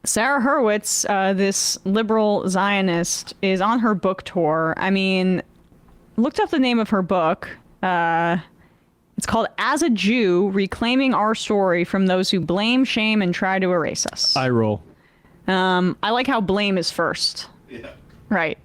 Sarah Hurwitz, this liberal Zionist, is on her book tour. I mean, looked up the name of her book. It's called As a Jew, Reclaiming Our Story from Those Who Blame, Shame, and Try to Erase Us. I roll. I like how blame is first. Yeah. Right.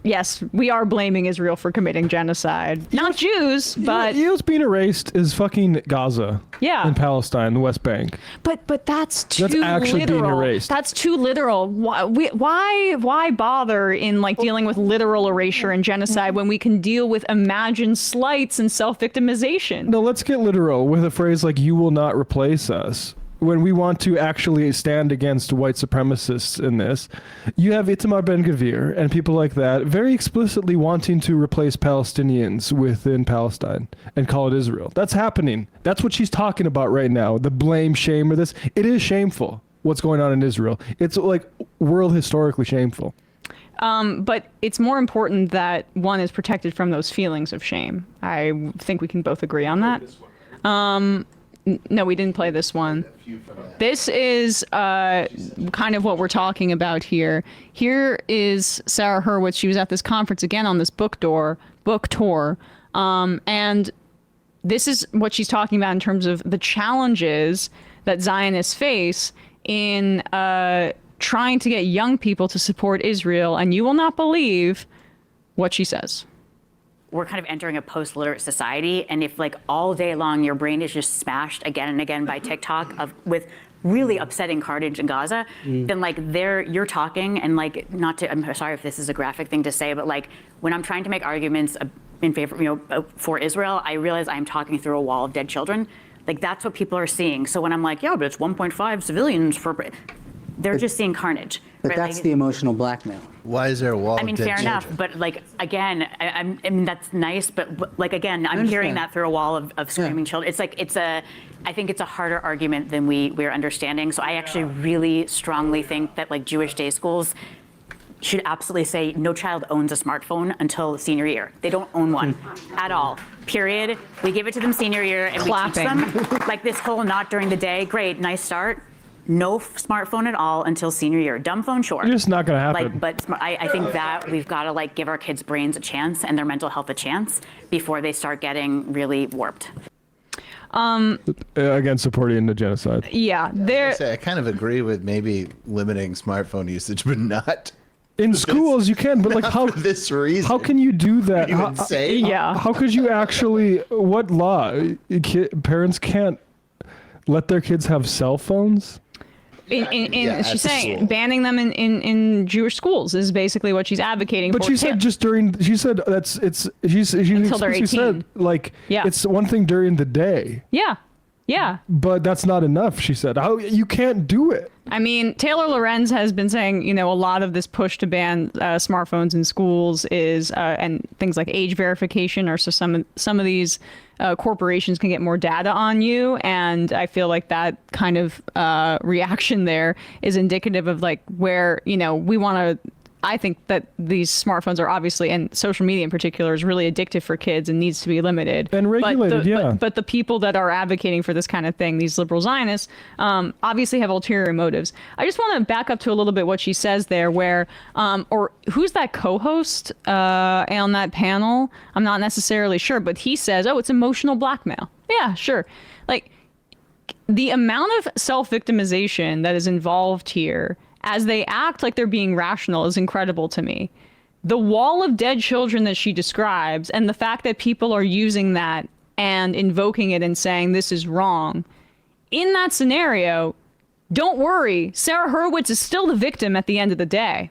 Yes, we are blaming Israel for committing genocide. Not Jews, but... You know what's being erased is fucking Gaza. Yeah. In Palestine, the West Bank. But that's too literal. That's actually being erased. That's too literal. Why bother in like dealing with literal erasure and genocide when we can deal with imagined slights and self-victimization? No, let's get literal with a phrase like, you will not replace us. When we want to actually stand against white supremacists in this, you have Itamar Ben-Gvir and people like that very explicitly wanting to replace Palestinians within Palestine and call it Israel. That's happening. That's what she's talking about right now. The blame, shame, or this. It is shameful what's going on in Israel. It's like world historically shameful. But it's more important that one is protected from those feelings of shame. I think we can both agree on that. No, we didn't play this one. This is kind of what we're talking about here. Here is Sarah Hurwitz. She was at this conference again on this book tour. And this is what she's talking about in terms of the challenges that Zionists face in trying to get young people to support Israel. And you will not believe what she says. We're kind of entering a post-literate society, and if like all day long your brain is just smashed again and again by TikTok with really upsetting carnage in Gaza, then like you're talking and like I'm sorry if this is a graphic thing to say, but like when I'm trying to make arguments in favor, for Israel, I realize I'm talking through a wall of dead children. Like that's what people are seeing. So when I'm like, yeah, but it's 1.5 civilians they're just seeing carnage. But right? that's the emotional blackmail. Why is there a wall? I mean, fair enough, but like again, I mean that's nice, but like again, I'm hearing that through a wall of screaming children. It's like I think it's a harder argument than we're understanding. So I actually really strongly think that like Jewish day schools should absolutely say no child owns a smartphone until senior year. They don't own one at all. Period. We give it to them senior year and we teach them like this whole not during the day. Great, nice start. No smartphone at all until senior year. Dumb phone, sure. It's just not going to happen. But I think that we've got to like give our kids' brains a chance and their mental health a chance before they start getting really warped. Again, supporting the genocide. Yeah, I kind of agree with maybe limiting smartphone usage, but not in schools. You can, but like how for this reason? How can you do that? How could you actually? What law? Parents can't let their kids have cell phones. She's saying banning them in Jewish schools is basically what she's advocating for. But she said just during. She said until they're 18. Said it's one thing during the day. Yeah. But that's not enough. She said, "How you can't do it." I mean, Taylor Lorenz has been saying, a lot of this push to ban smartphones in schools is and things like age verification, or so some of these corporations can get more data on you, and I feel like that kind of reaction there is indicative of like where we want to. I think that these smartphones are obviously, and social media in particular, is really addictive for kids and needs to be limited. And regulated, but the people that are advocating for this kind of thing, these liberal Zionists, obviously have ulterior motives. I just want to back up to a little bit what she says there, where, or who's that co-host on that panel? I'm not necessarily sure, but he says, it's emotional blackmail. Yeah, sure. Like, the amount of self-victimization that is involved here as they act like they're being rational is incredible to me. The wall of dead children that she describes, and the fact that people are using that and invoking it and saying this is wrong. In that scenario, don't worry, Sarah Hurwitz is still the victim at the end of the day.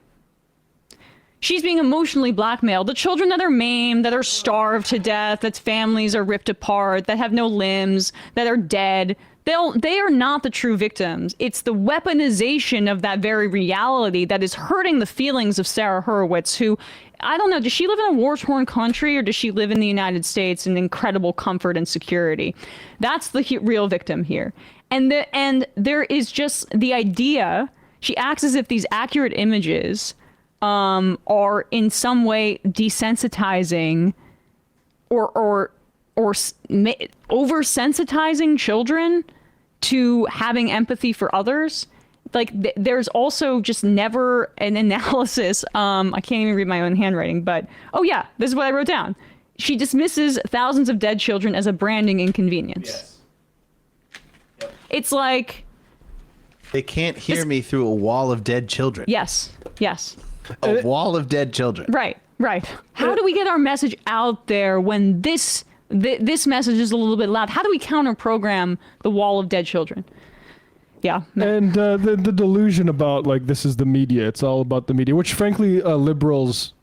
She's being emotionally blackmailed. The children that are maimed, that are starved to death, that families are ripped apart, that have no limbs, that are dead, they are not the true victims. It's the weaponization of that very reality that is hurting the feelings of Sarah Hurwitz, who, I don't know, does she live in a war-torn country or does she live in the United States in incredible comfort and security? That's the real victim here. And there is just the idea, she acts as if these accurate images are in some way desensitizing or oversensitizing children to having empathy for others. there's also just never an analysis. I can't even read my own handwriting, but oh yeah, this is what I wrote down. She dismisses thousands of dead children as a branding inconvenience. Yes. Yep. It's like They can't hear me through a wall of dead children. yes. A wall of dead children. Right. How do we get our message out there when this message is a little bit loud? How do we counter program the wall of dead children? Yeah. And the delusion about like this is the media. It's all about the media, which frankly liberals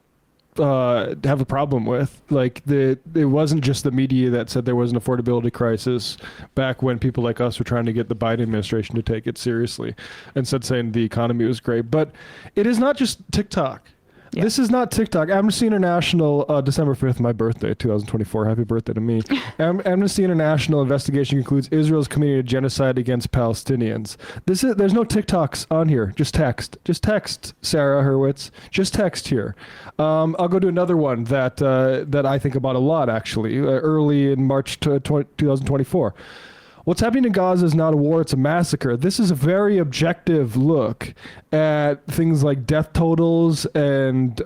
have a problem with. Like it wasn't just the media that said there was an affordability crisis back when people like us were trying to get the Biden administration to take it seriously and saying the economy was great. But it is not just TikTok. Yeah. This is not TikTok. Amnesty International, December 5th, my birthday, 2024. Happy birthday to me. Amnesty International investigation concludes Israel's committing a genocide against Palestinians. There's no TikToks on here. Just text. Just text, Sarah Hurwitz. Just text here. I'll go to another one that I think about a lot, actually, early in March 2024. What's happening in Gaza is not a war, it's a massacre. This is a very objective look at things like death totals and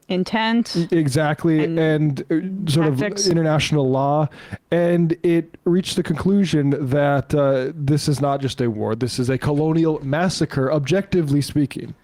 intent. Exactly, and sort tactics. of international law. And it reached the conclusion that this is not just a war, this is a colonial massacre, objectively speaking.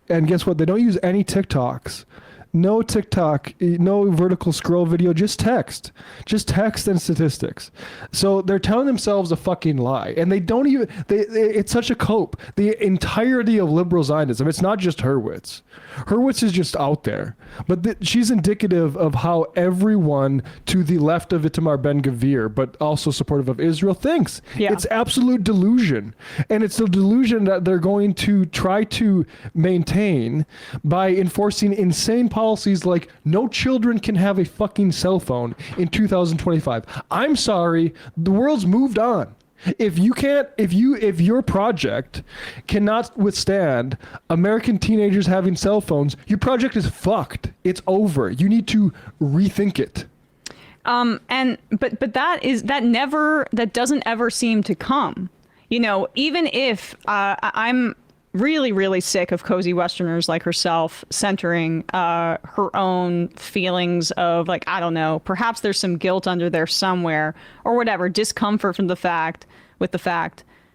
And guess what? They don't use any TikToks. No TikTok, no vertical scroll video, just text and statistics. So they're telling themselves a fucking lie, and they don't even, it's such a cope. The entirety of liberal Zionism, it's not just Hurwitz. Hurwitz is just out there, but she's indicative of how everyone to the left of Itamar Ben-Gvir, but also supportive of Israel, thinks. Yeah. It's absolute delusion, and it's a delusion that they're going to try to maintain by enforcing insane policies like no children can have a fucking cell phone in 2025. I'm sorry, the world's moved on. If your project cannot withstand American teenagers having cell phones, your project is fucked. It's over. You need to rethink it. But that doesn't ever seem to come. You know, even if I'm really, really sick of cozy Westerners like herself centering her own feelings of, like, I don't know, perhaps there's some guilt under there somewhere or whatever, discomfort from the fact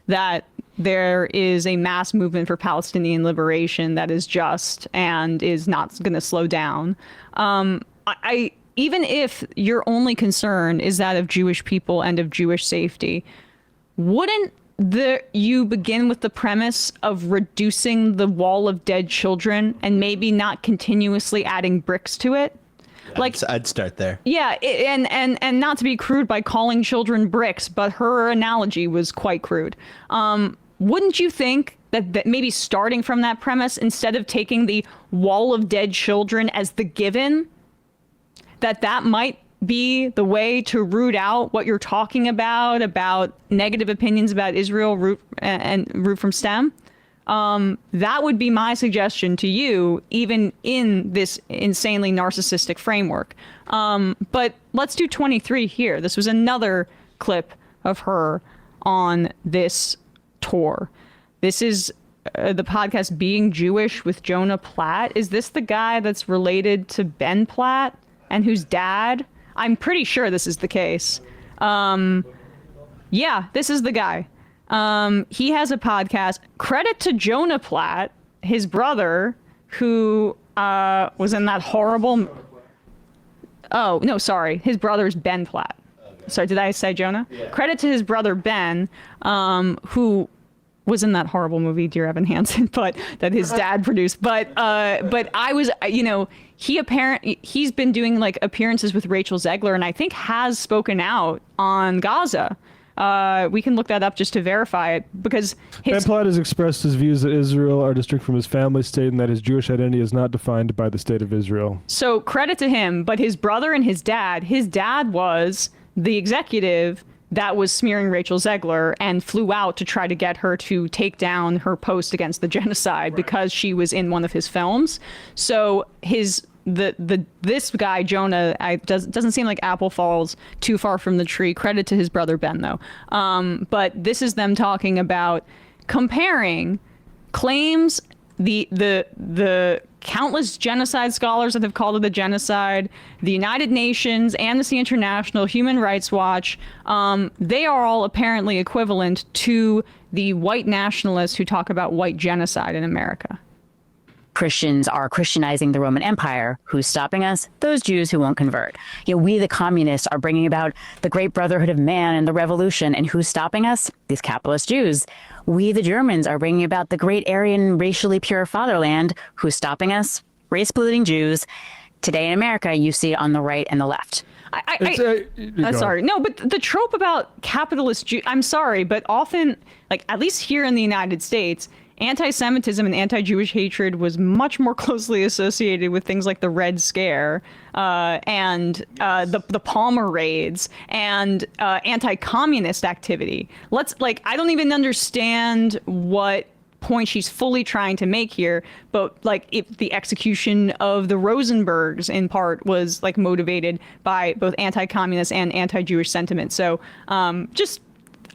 that there is a mass movement for Palestinian liberation that is just and is not going to slow down. Even if your only concern is that of Jewish people and of Jewish safety, wouldn't you begin with the premise of reducing the wall of dead children and maybe not continuously adding bricks to it? Like, I'd start there. Yeah, and not to be crude by calling children bricks, but her analogy was quite crude. Wouldn't you think that maybe starting from that premise, instead of taking the wall of dead children as the given, that might be the way to root out what you're talking about negative opinions about Israel, root from stem? That would be my suggestion to you, even in this insanely narcissistic framework. But let's do 23 here. This was another clip of her on this tour. This is the podcast Being Jewish with Jonah Platt. Is this the guy that's related to Ben Platt and whose dad? I'm pretty sure this is the case. Yeah, this is the guy. He has a podcast. Credit to Jonah Platt, his brother, who was in that horrible... Oh, no, sorry. His brother's Ben Platt. Sorry, did I say Jonah? Yeah. Credit to his brother Ben, who was in that horrible movie, Dear Evan Hansen, but that his dad produced. But I was, he's been doing like appearances with Rachel Zegler, and I think has spoken out on Gaza. We can look that up just to verify it, because Ben Platt has expressed his views that Israel are distinct from his family, stating that his Jewish identity is not defined by the state of Israel. So credit to him, but his brother and his dad was the executive that was smearing Rachel Zegler and flew out to try to get her to take down her post against the genocide because she was in one of his films. So this guy Jonah doesn't seem like apple falls too far from the tree. Credit to his brother Ben though. But this is them talking about comparing claims the countless genocide scholars that have called it a genocide, the United Nations, Amnesty International, Human Rights Watch, they are all apparently equivalent to the white nationalists who talk about white genocide in America. Christians are Christianizing the Roman Empire. Who's stopping us? Those Jews who won't convert. We, the communists, are bringing about the great brotherhood of man and the revolution. And who's stopping us? These capitalist Jews. We, the Germans, are bringing about the great Aryan, racially pure fatherland. Who's stopping us? Race-polluting Jews. Today in America, you see it on the right and the left. Sorry. No, but the trope about capitalist Jews, I'm sorry, but often, like at least here in the United States, anti-Semitism and anti-Jewish hatred was much more closely associated with things like the Red Scare and the Palmer raids and anti-communist activity. I don't even understand what point she's fully trying to make here, but like if the execution of the Rosenbergs in part was like motivated by both anti-communist and anti-Jewish sentiment. So just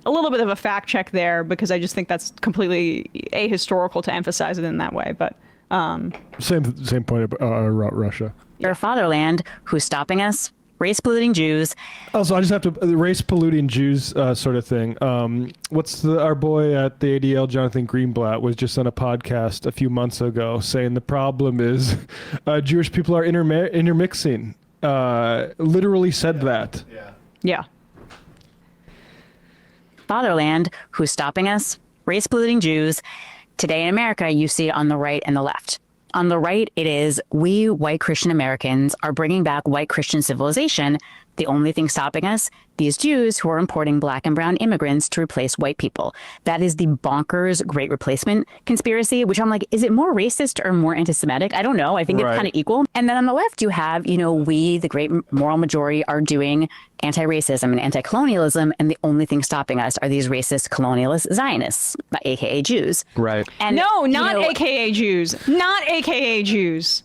a little bit of a fact check there, because I just think that's completely ahistorical to emphasize it in that way. But same point about Russia. Their fatherland. Who's stopping us? Race-polluting Jews. Also, I just have to race-polluting Jews sort of thing. Our boy at the ADL, Jonathan Greenblatt, was just on a podcast a few months ago saying the problem is Jewish people are intermixing. Literally said that. yeah. Fatherland. Who's stopping us? Race-polluting Jews. Today in America, you see it on the right and the left. On the right, it is we white Christian Americans are bringing back white Christian civilization. The only thing stopping us, these Jews who are importing black and brown immigrants to replace white people. That is the bonkers Great Replacement conspiracy, which I'm like, is it more racist or more anti-Semitic? I don't know. I think it's kind of equal. And then on the left, you have, we, the great moral majority, are doing anti-racism and anti-colonialism. And the only thing stopping us are these racist colonialist Zionists, aka Jews. Right. And No, not AKA Jews. Not AKA Jews.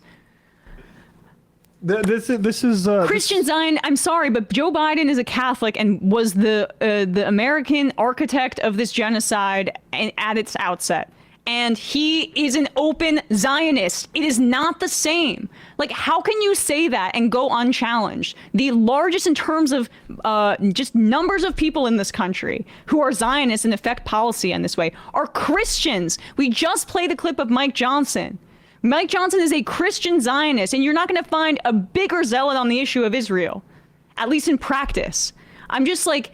This is Christian Zion. I'm sorry, but Joe Biden is a Catholic and was the American architect of this genocide at its outset. And he is an open Zionist. It is not the same. Like, how can you say that and go unchallenged? The largest in terms of just numbers of people in this country who are Zionists and affect policy in this way are Christians. We just played the clip of Mike Johnson. Mike Johnson is a Christian Zionist, and you're not going to find a bigger zealot on the issue of Israel, at least in practice. I'm just like,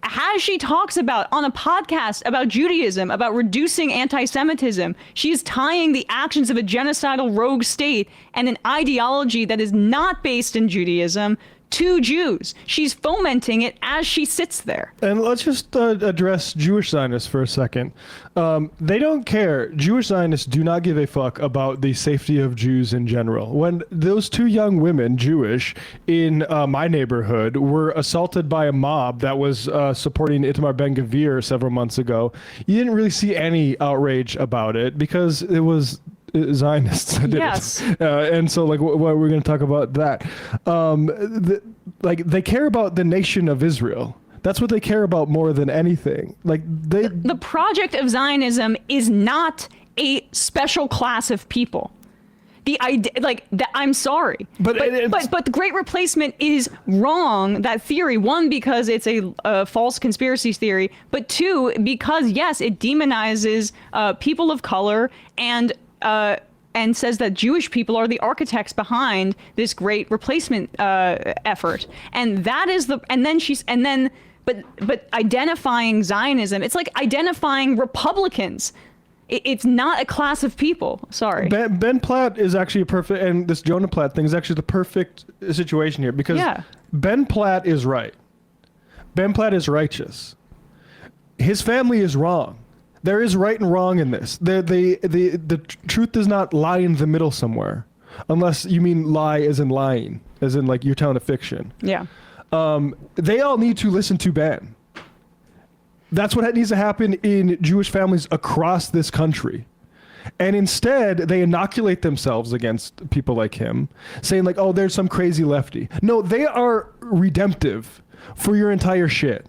as she talks about on a podcast about Judaism, about reducing anti-Semitism, she is tying the actions of a genocidal rogue state and an ideology that is not based in Judaism to Jews. She's fomenting it as she sits there. And let's just address Jewish Zionists for a second. They don't care. Jewish Zionists do not give a fuck about the safety of Jews in general. When those two young women, Jewish, in my neighborhood were assaulted by a mob that was supporting Itamar Ben-Gvir several months ago, you didn't really see any outrage about it because it was Zionists did yes. it. And so like what we're going to talk about that. They care about the nation of Israel. That's what they care about more than anything. Like the project of Zionism is not a special class of people. The idea, I'm sorry, but the Great Replacement is wrong. That theory, one, because it's a false conspiracy theory, but two, because yes, it demonizes people of color and says that Jewish people are the architects behind this Great Replacement effort, and that is but identifying Zionism, it's like identifying Republicans. It's not a class of people. Sorry. Ben Platt is actually and this Jonah Platt thing is actually the perfect situation here because Ben Platt is right. Ben Platt is righteous. His family is wrong. There is right and wrong in this. The truth does not lie in the middle somewhere, unless you mean lie as in lying, as in like you're telling a fiction. Yeah. They all need to listen to Ben. That's what needs to happen in Jewish families across this country. And instead, they inoculate themselves against people like him, saying like, oh, there's some crazy lefty. No, they are redemptive for your entire shit.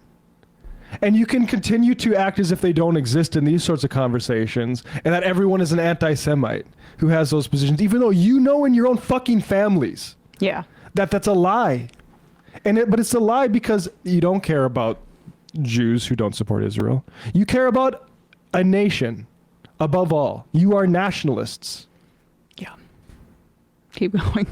And you can continue to act as if they don't exist in these sorts of conversations, and that everyone is an anti-Semite who has those positions, even though you know in your own fucking families that that's a lie. But it's a lie because you don't care about Jews who don't support Israel. You care about a nation above all. You are nationalists. Yeah. Keep going.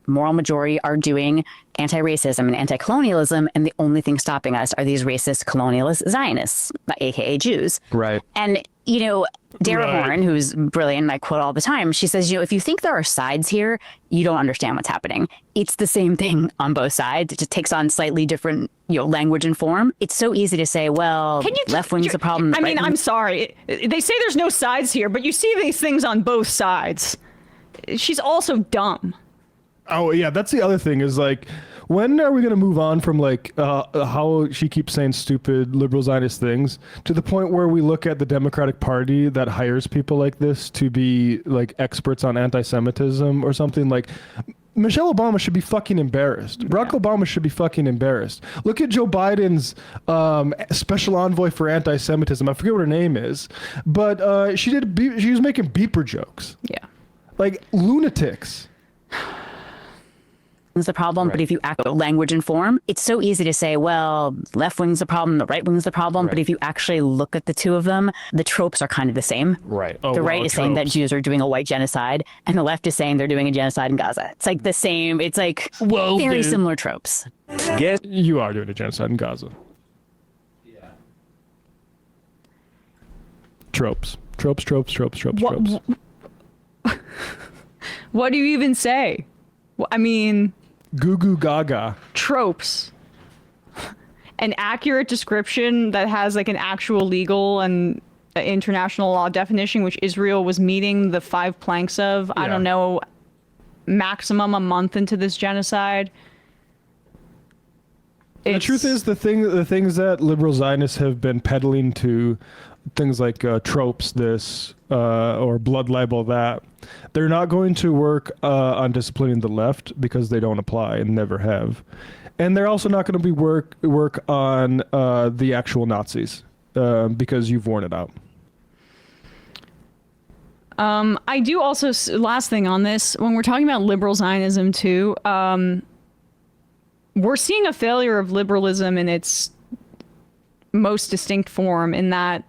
Moral majority are doing anti-racism and anti-colonialism, and the only thing stopping us are these racist colonialist Zionists, aka Jews. Right. And, you know, Dara Horn, who's brilliant, and I quote all the time, she says, you know, if you think there are sides here, you don't understand what's happening. It's the same thing on both sides. It just takes on slightly different, you know, language and form. It's so easy to say, well, left wing's the problem. I mean, I'm sorry. They say there's no sides here, but you see these things on both sides. She's also dumb. Oh, yeah, that's the other thing is like, when are we going to move on from like how she keeps saying stupid liberal Zionist things to the point where we look at the Democratic Party that hires people like this to be like experts on anti-Semitism or something? Like, Michelle Obama should be fucking embarrassed. Barack Obama should be fucking embarrassed. Look at Joe Biden's special envoy for anti-Semitism. I forget what her name is, but she was making beeper jokes. Yeah. Like lunatics. Is the problem, but if you act with language and form, it's so easy to say, well, left wing's the problem, the right wing's the problem. But if you actually look at the two of them, the tropes are kind of the same. Right. The right is saying that Jews are doing a white genocide, and the left is saying they're doing a genocide in Gaza. It's like the same. It's like very similar tropes. You are doing a genocide in Gaza. Yeah. Tropes. Tropes. What do you even say? I mean... Goo goo gaga. Tropes. An accurate description that has like an actual legal and international law definition, which Israel was meeting the 5 planks of, I don't know, maximum a month into this genocide. The truth is, the things that liberal Zionists have been peddling to, things like tropes this or blood libel that, they're not going to work on disciplining the left because they don't apply and never have. And they're also not going to be work on the actual Nazis because you've worn it out. I do also, last thing on this, when we're talking about liberal Zionism too, we're seeing a failure of liberalism in its most distinct form, in that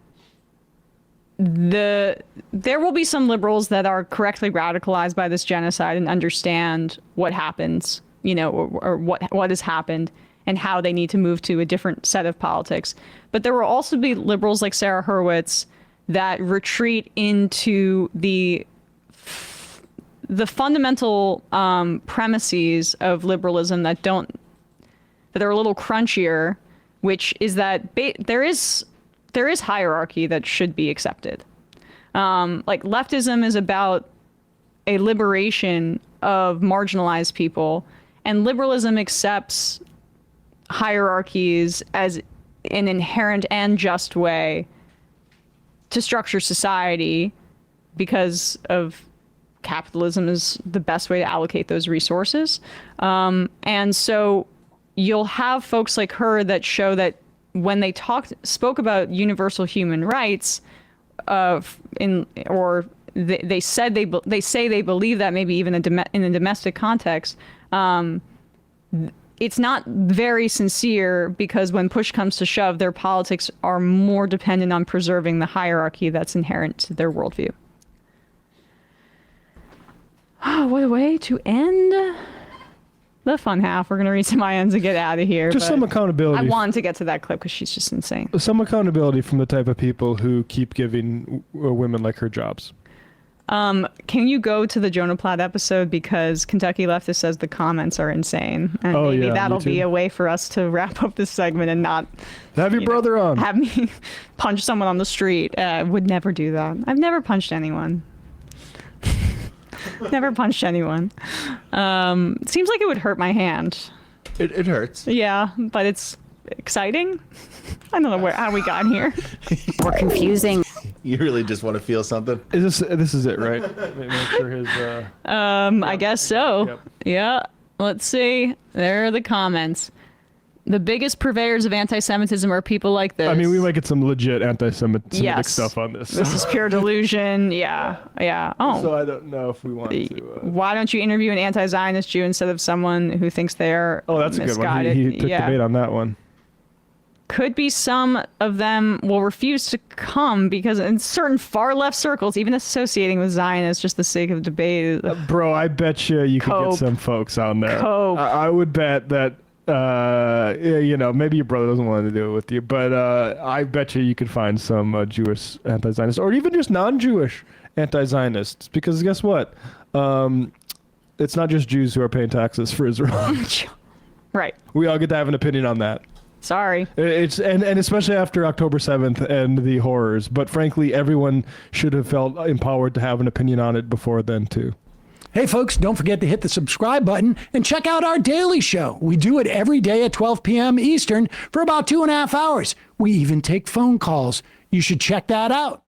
there will be some liberals that are correctly radicalized by this genocide and understand what happens, you know, or what has happened and how they need to move to a different set of politics. But there will also be liberals like Sarah Hurwitz that retreat into the fundamental premises of liberalism that are a little crunchier, which is that there is hierarchy that should be accepted. Like leftism is about a liberation of marginalized people, and liberalism accepts hierarchies as an inherent and just way to structure society because of capitalism is the best way to allocate those resources. And so you'll have folks like her that show that when they spoke about universal human rights, they say they believe that, maybe even in a domestic context, it's not very sincere, because when push comes to shove, their politics are more dependent on preserving the hierarchy that's inherent to their worldview. Oh, what a way to end the fun half. We're going to read some INs and get out of here. Just some accountability. I wanted to get to that clip because she's just insane. Some accountability from the type of people who keep giving women like her jobs. Can you go to the Jonah Platt episode, because Kentucky Leftist says the comments are insane, and maybe that'll be a way for us to wrap up this segment and not have your brother on. Have me punch someone on the street. Would never do that. I've never punched anyone. Never punched anyone. Seems like it would hurt my hand. It hurts. Yeah, but it's exciting. I don't know how we got here. We're confusing. You really just want to feel something? This is it, right? Make sure his. I guess so. Yep. Yeah. Let's see. There are the comments. The biggest purveyors of anti-Semitism are people like this. I mean, we might get some legit anti-Semitic Yes. stuff on this. This is pure delusion. Yeah. Oh. So I don't know if we want to. Why don't you interview an anti-Zionist Jew instead of someone who thinks they're Oh, that's a good one. misguided? He took the bait on that one. Could be some of them will refuse to come because in certain far left circles, even associating with Zionists just the sake of debate. Bro, I bet you could Cope. get some folks on there. Cope. I would bet that, maybe your brother doesn't want to do it with you, but I bet you could find some Jewish anti-Zionists or even just non-Jewish anti-Zionists because guess what? It's not just Jews who are paying taxes for Israel. Right. We all get to have an opinion on that. Sorry. It's and especially after October 7th and the horrors. But frankly, everyone should have felt empowered to have an opinion on it before then too. Hey folks, don't forget to hit the subscribe button and check out our daily show. We do it every day at 12 p.m. Eastern for about 2.5 hours. We even take phone calls. You should check that out.